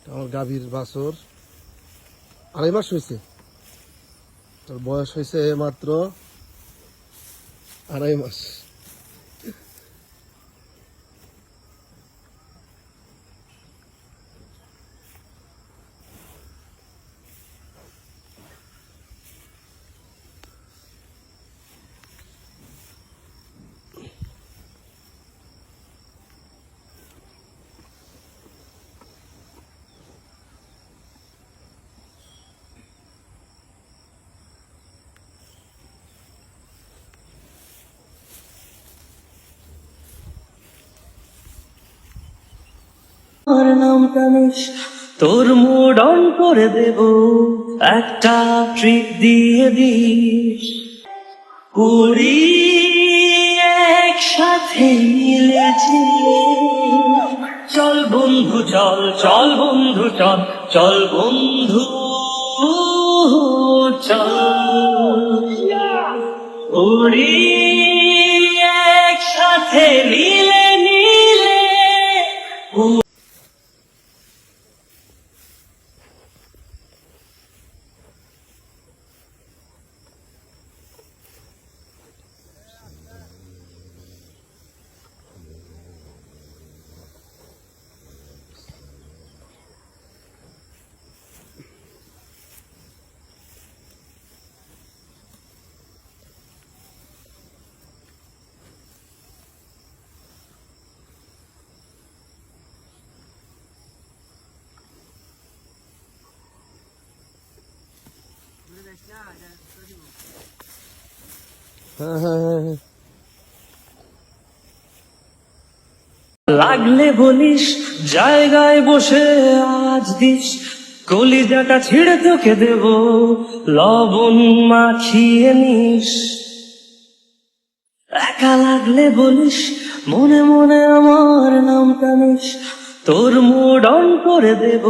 আমার গাভীর বাছুর 2.5 মাস হয়েছে। তোর বয়স হয়েছে মাত্র 2.5 মাস। তোর নামটা নিস, তোর মুড অন করে দেব, একটা ট্রিক দিয়ে দিস। উড়ি একসাথে মিলেছি, চল বন্ধু চল, চল বন্ধু চল, চল বন্ধু চল। উড়ি একসাথে নীলে নীলে। হ্যাঁ। লাগলে বলিস, জায়গায় বসে আজ দিস, কলিজাটা ছিঁড়ে তোকে দেব, লবণ মাখিয়ে নিস। একা লাগলে বলিস, মনে মনে আমার নামটা নিস, তোর মুড অন করে দেব।